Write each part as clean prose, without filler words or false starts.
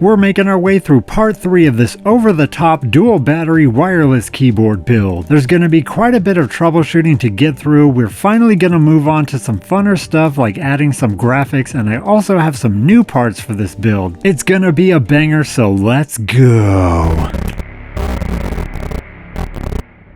We're making our way through part 3 of this over-the-top dual battery wireless keyboard build. There's going to be quite a bit of troubleshooting to get through. We're finally going to move on to some funner stuff like adding some graphics, and I also have some new parts for this build. It's going to be a banger, so let's go!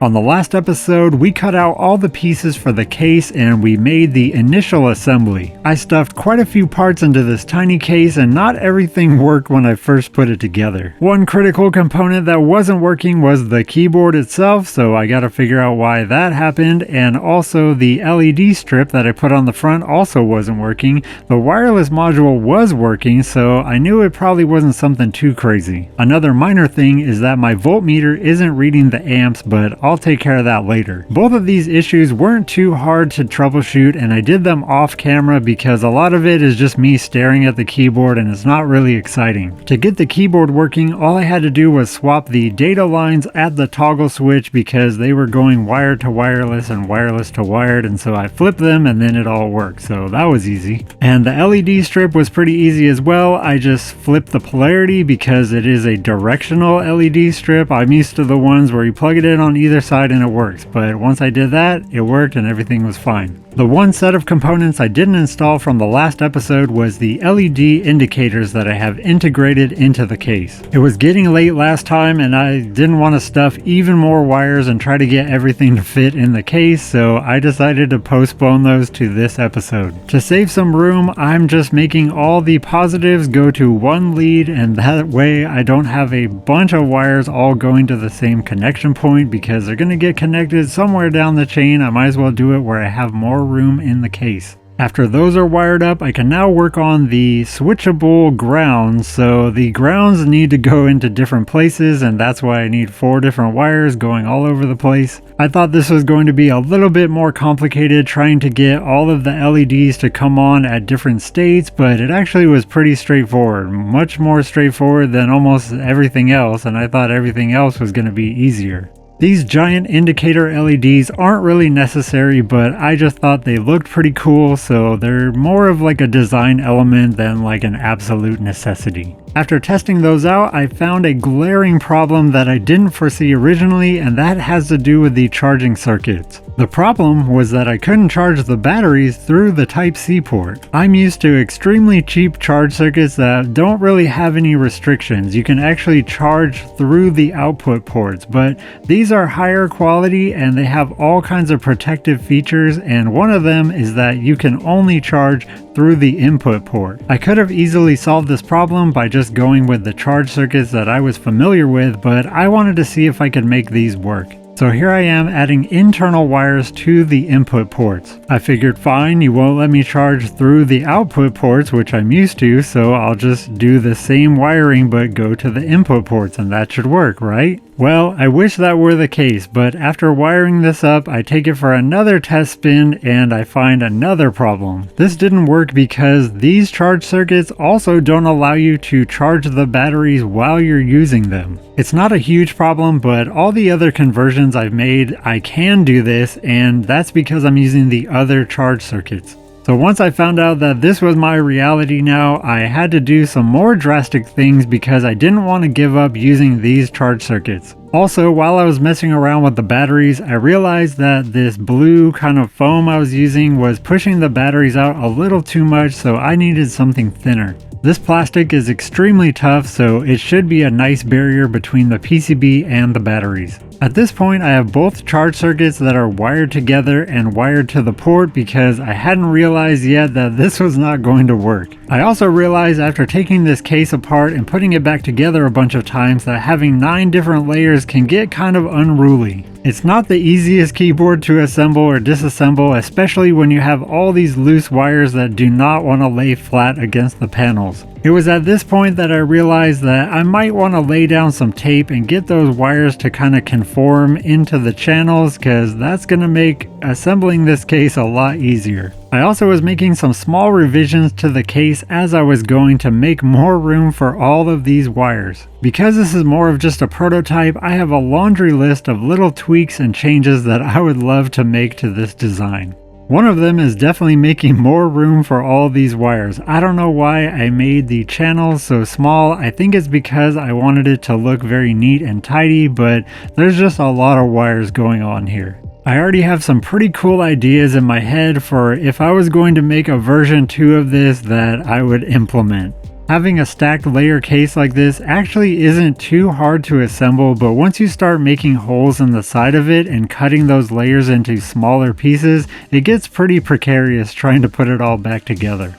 On the last episode, we cut out all the pieces for the case and we made the initial assembly. I stuffed quite a few parts into this tiny case and not everything worked when I first put it together. One critical component that wasn't working was the keyboard itself, so I gotta figure out why that happened, and also the LED strip that I put on the front also wasn't working. The wireless module was working, so I knew it probably wasn't something too crazy. Another minor thing is that my voltmeter isn't reading the amps, but I'll take care of that later. Both of these issues weren't too hard to troubleshoot, and I did them off camera because a lot of it is just me staring at the keyboard and it's not really exciting. To get the keyboard working, all I had to do was swap the data lines at the toggle switch because they were going wired to wireless and wireless to wired, and so I flipped them and then it all worked, so that was easy. And the LED strip was pretty easy as well. I just flipped the polarity because it is a directional LED strip. I'm used to the ones where you plug it in on either side and it works, but once I did that, it worked and everything was fine. The one set of components I didn't install from the last episode was the LED indicators that I have integrated into the case. It was getting late last time and I didn't want to stuff even more wires and try to get everything to fit in the case, so I decided to postpone those to this episode. To save some room, I'm just making all the positives go to one lead, and that way I don't have a bunch of wires all going to the same connection point because they're going to get connected somewhere down the chain. I might as well do it where I have more room in the case. After those are wired up, I can now work on the switchable grounds. So the grounds need to go into different places, and that's why I need 4 different wires going all over the place. I thought this was going to be a little bit more complicated trying to get all of the LEDs to come on at different states, but it actually was pretty straightforward. Much more straightforward than almost everything else, and I thought everything else was going to be easier. These giant indicator LEDs aren't really necessary, but I just thought they looked pretty cool, so they're more of like a design element than like an absolute necessity. After testing those out, I found a glaring problem that I didn't foresee originally, and that has to do with the charging circuits. The problem was that I couldn't charge the batteries through the Type-C port. I'm used to extremely cheap charge circuits that don't really have any restrictions. You can actually charge through the output ports, but these are higher quality and they have all kinds of protective features, and one of them is that you can only charge through the input port. I could have easily solved this problem by just going with the charge circuits that I was familiar with, but I wanted to see if I could make these work. So here I am adding internal wires to the input ports. I figured fine, you won't let me charge through the output ports, which I'm used to, so I'll just do the same wiring but go to the input ports and that should work, right? Well, I wish that were the case, but after wiring this up, I take it for another test spin and I find another problem. This didn't work because these charge circuits also don't allow you to charge the batteries while you're using them. It's not a huge problem, but all the other conversions I've made, I can do this, and that's because I'm using the other charge circuits. So once I found out that this was my reality now, I had to do some more drastic things because I didn't want to give up using these charge circuits. Also, while I was messing around with the batteries, I realized that this blue kind of foam I was using was pushing the batteries out a little too much, so I needed something thinner. This plastic is extremely tough, so it should be a nice barrier between the PCB and the batteries. At this point, I have both charge circuits that are wired together and wired to the port because I hadn't realized yet that this was not going to work. I also realized after taking this case apart and putting it back together a bunch of times that having 9 different layers can get kind of unruly. It's not the easiest keyboard to assemble or disassemble, especially when you have all these loose wires that do not want to lay flat against the panels. It was at this point that I realized that I might want to lay down some tape and get those wires to kind of conform into the channels, because that's going to make assembling this case a lot easier. I also was making some small revisions to the case as I was going to make more room for all of these wires. Because this is more of just a prototype, I have a laundry list of little tweaks and changes that I would love to make to this design. One of them is definitely making more room for all these wires. I don't know why I made the channels so small. I think it's because I wanted it to look very neat and tidy, but there's just a lot of wires going on here. I already have some pretty cool ideas in my head for if I was going to make a version 2 of this that I would implement. Having a stacked layer case like this actually isn't too hard to assemble, but once you start making holes in the side of it and cutting those layers into smaller pieces, it gets pretty precarious trying to put it all back together.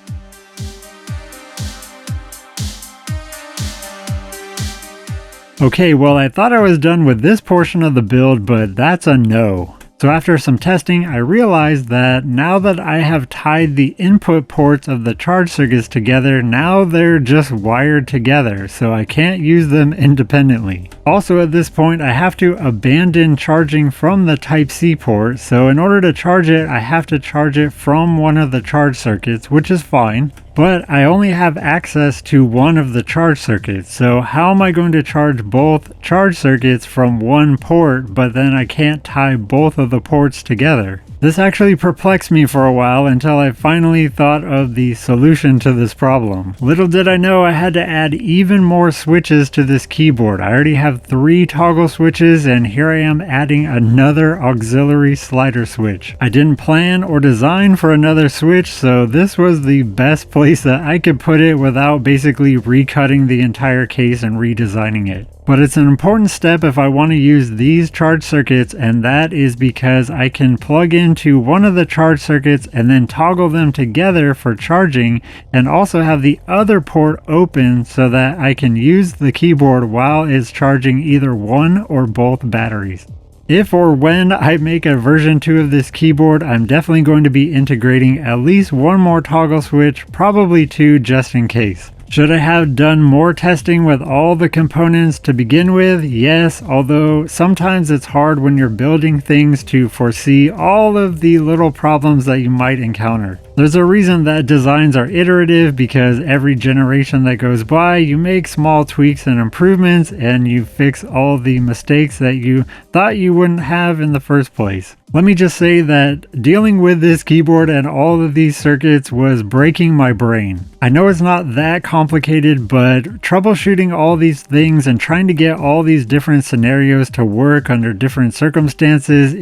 Okay, well, I thought I was done with this portion of the build, but that's a no. So after some testing, I realized that now that I have tied the input ports of the charge circuits together, now they're just wired together, so I can't use them independently. Also at this point, I have to abandon charging from the Type-C port, so in order to charge it, I have to charge it from one of the charge circuits, which is fine. But I only have access to one of the charge circuits, so how am I going to charge both charge circuits from one port, but then I can't tie both of the ports together? This actually perplexed me for a while until I finally thought of the solution to this problem. Little did I know I had to add even more switches to this keyboard. I already have 3 toggle switches, and here I am adding another auxiliary slider switch. I didn't plan or design for another switch, so this was the best place that I could put it without basically recutting the entire case and redesigning it. But it's an important step if I want to use these charge circuits, and that is because I can plug into one of the charge circuits and then toggle them together for charging, and also have the other port open so that I can use the keyboard while it's charging either one or both batteries. If or when I make a version 2 of this keyboard, I'm definitely going to be integrating at least one more toggle switch, probably 2 just in case. Should I have done more testing with all the components to begin with? Yes, although sometimes it's hard when you're building things to foresee all of the little problems that you might encounter. There's a reason that designs are iterative, because every generation that goes by, you make small tweaks and improvements, and you fix all the mistakes that you thought you wouldn't have in the first place. Let me just say that dealing with this keyboard and all of these circuits was breaking my brain. I know it's not that complicated, but troubleshooting all these things and trying to get all these different scenarios to work under different circumstances,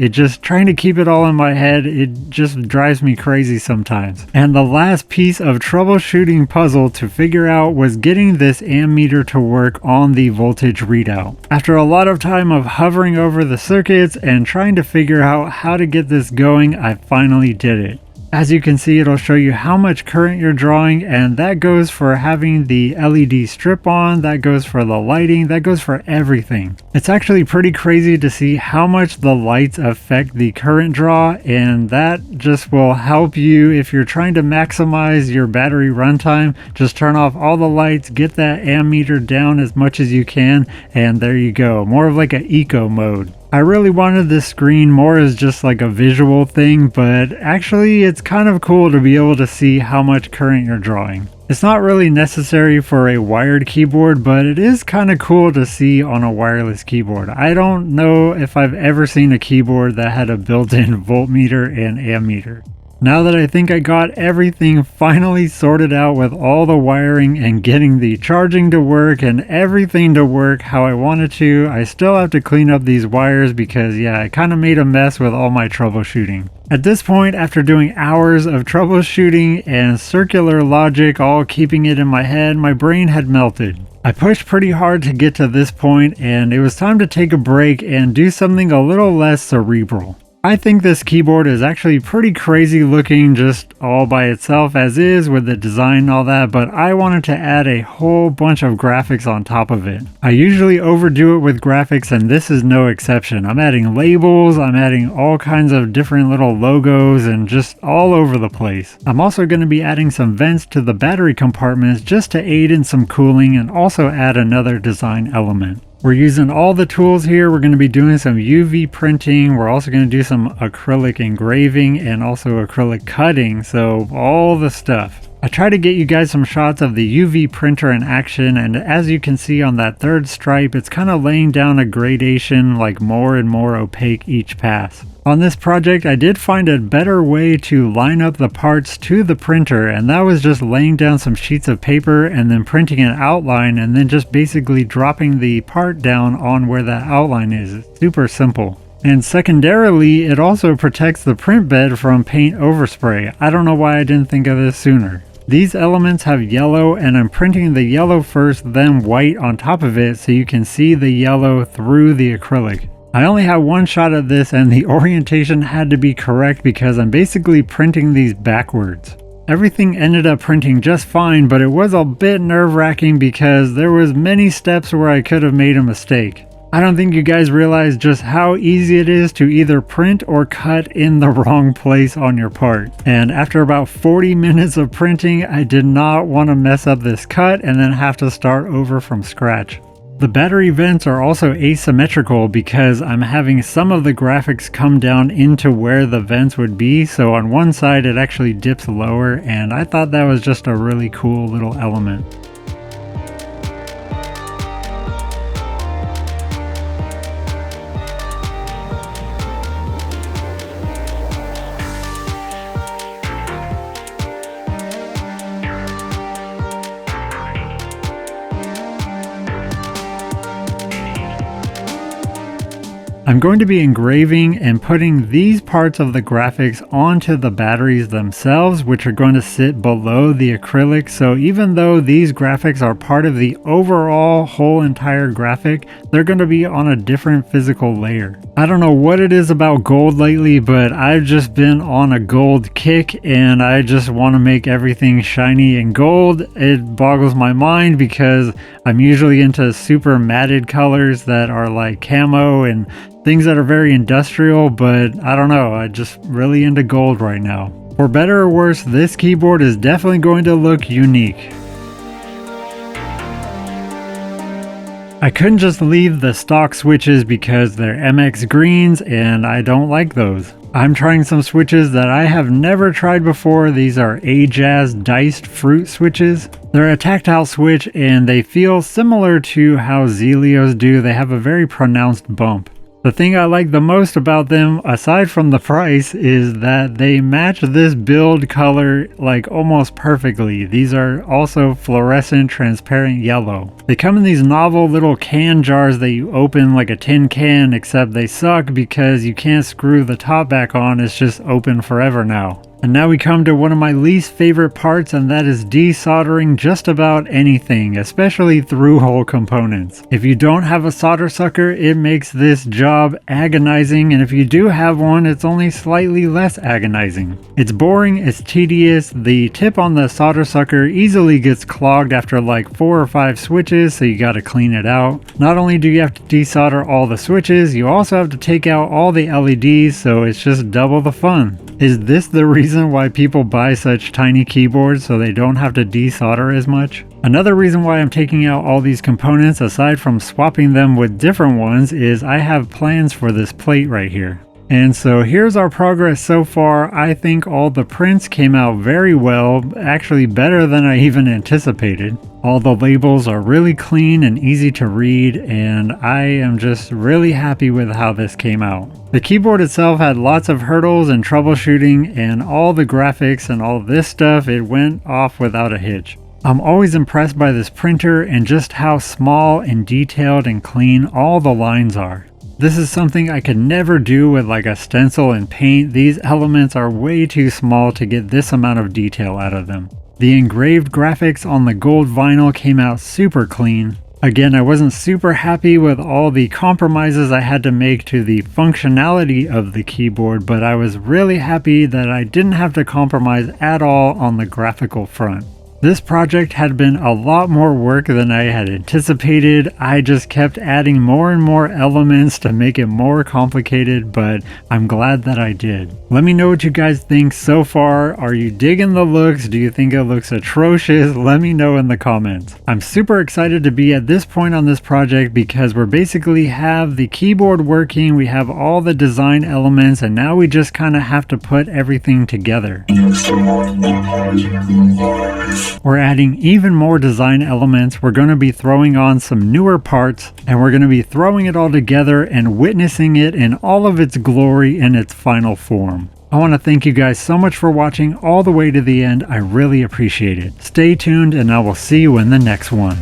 trying to keep it all in my head, it just drives me crazy sometimes. And the last piece of troubleshooting puzzle to figure out was getting this ammeter to work on the voltage readout. After a lot of time of hovering over the circuits and trying to figure out how to get this going, I finally did it. As you can see, it'll show you how much current you're drawing, and that goes for having the LED strip on, that goes for the lighting, that goes for everything. It's actually pretty crazy to see how much the lights affect the current draw, and that just will help you if you're trying to maximize your battery runtime. Just turn off all the lights, get that ammeter down as much as you can, and there you go. More of like an eco mode. I really wanted this screen more as just like a visual thing, but actually it's kind of cool to be able to see how much current you're drawing. It's not really necessary for a wired keyboard, but it is kind of cool to see on a wireless keyboard. I don't know if I've ever seen a keyboard that had a built-in voltmeter and ammeter. Now that I think I got everything finally sorted out with all the wiring and getting the charging to work and everything to work how I wanted to, I still have to clean up these wires because yeah, I kind of made a mess with all my troubleshooting. At this point, after doing hours of troubleshooting and circular logic all keeping it in my head, my brain had melted. I pushed pretty hard to get to this point, and it was time to take a break and do something a little less cerebral. I think this keyboard is actually pretty crazy looking just all by itself as is with the design and all that, but I wanted to add a whole bunch of graphics on top of it. I usually overdo it with graphics, and this is no exception. I'm adding labels, I'm adding all kinds of different little logos and just all over the place. I'm also going to be adding some vents to the battery compartments just to aid in some cooling and also add another design element. We're using all the tools here. We're going to be doing some UV printing. We're also going to do some acrylic engraving and also acrylic cutting. So all the stuff. I try to get you guys some shots of the UV printer in action, and as you can see on that third stripe, it's kind of laying down a gradation, like more and more opaque each pass. On this project, I did find a better way to line up the parts to the printer, and that was just laying down some sheets of paper and then printing an outline and then just basically dropping the part down on where that outline is. It's super simple. And secondarily, it also protects the print bed from paint overspray. I don't know why I didn't think of this sooner. These elements have yellow, and I'm printing the yellow first, then white on top of it so you can see the yellow through the acrylic. I only had one shot at this, and the orientation had to be correct because I'm basically printing these backwards. Everything ended up printing just fine, but it was a bit nerve-wracking because there was many steps where I could have made a mistake. I don't think you guys realize just how easy it is to either print or cut in the wrong place on your part. And after about 40 minutes of printing, I did not want to mess up this cut and then have to start over from scratch. The battery vents are also asymmetrical because I'm having some of the graphics come down into where the vents would be, so on one side it actually dips lower, and I thought that was just a really cool little element. I'm going to be engraving and putting these parts of the graphics onto the batteries themselves, which are going to sit below the acrylic. So even though these graphics are part of the overall whole entire graphic, they're going to be on a different physical layer. I don't know what it is about gold lately, but I've just been on a gold kick and I just want to make everything shiny and gold. It boggles my mind because I'm usually into super matted colors that are like camo and things that are very industrial, but I don't know, I'm just really into gold right now. For better or worse, this keyboard is definitely going to look unique. I couldn't just leave the stock switches because they're MX greens and I don't like those. I'm trying some switches that I have never tried before. These are Ajaz diced fruit switches. They're a tactile switch and they feel similar to how Zelios do. They have a very pronounced bump. The thing I like the most about them, aside from the price, is that they match this build color like almost perfectly. These are also fluorescent transparent yellow. They come in these novel little can jars that you open like a tin can, except they suck because you can't screw the top back on. It's just open forever now. And now we come to one of my least favorite parts, and that is desoldering just about anything, especially through-hole components. If you don't have a solder sucker, it makes this job agonizing, and if you do have one, it's only slightly less agonizing. It's boring, it's tedious, the tip on the solder sucker easily gets clogged after like 4 or 5 switches, so you gotta clean it out. Not only do you have to desolder all the switches, you also have to take out all the LEDs, so it's just double the fun. Is this the reason why people buy such tiny keyboards so they don't have to desolder as much? Another reason why I'm taking out all these components, aside from swapping them with different ones, is I have plans for this plate right here. And so here's our progress so far. I think all the prints came out very well, actually better than I even anticipated. All the labels are really clean and easy to read, and I am just really happy with how this came out. The keyboard itself had lots of hurdles and troubleshooting, and all the graphics and all this stuff, it went off without a hitch. I'm always impressed by this printer and just how small and detailed and clean all the lines are. This is something I could never do with like a stencil and paint. These elements are way too small to get this amount of detail out of them. The engraved graphics on the gold vinyl came out super clean. Again, I wasn't super happy with all the compromises I had to make to the functionality of the keyboard, but I was really happy that I didn't have to compromise at all on the graphical front. This project had been a lot more work than I had anticipated. I just kept adding more and more elements to make it more complicated, but I'm glad that I did. Let me know what you guys think so far. Are you digging the looks? Do you think it looks atrocious? Let me know in the comments. I'm super excited to be at this point on this project because we're basically have the keyboard working, we have all the design elements, and now we just kind of have to put everything together. We're adding even more design elements, we're going to be throwing on some newer parts, and we're going to be throwing it all together and witnessing it in all of its glory in its final form. I want to thank you guys so much for watching all the way to the end. I really appreciate it. Stay tuned and I will see you in the next one.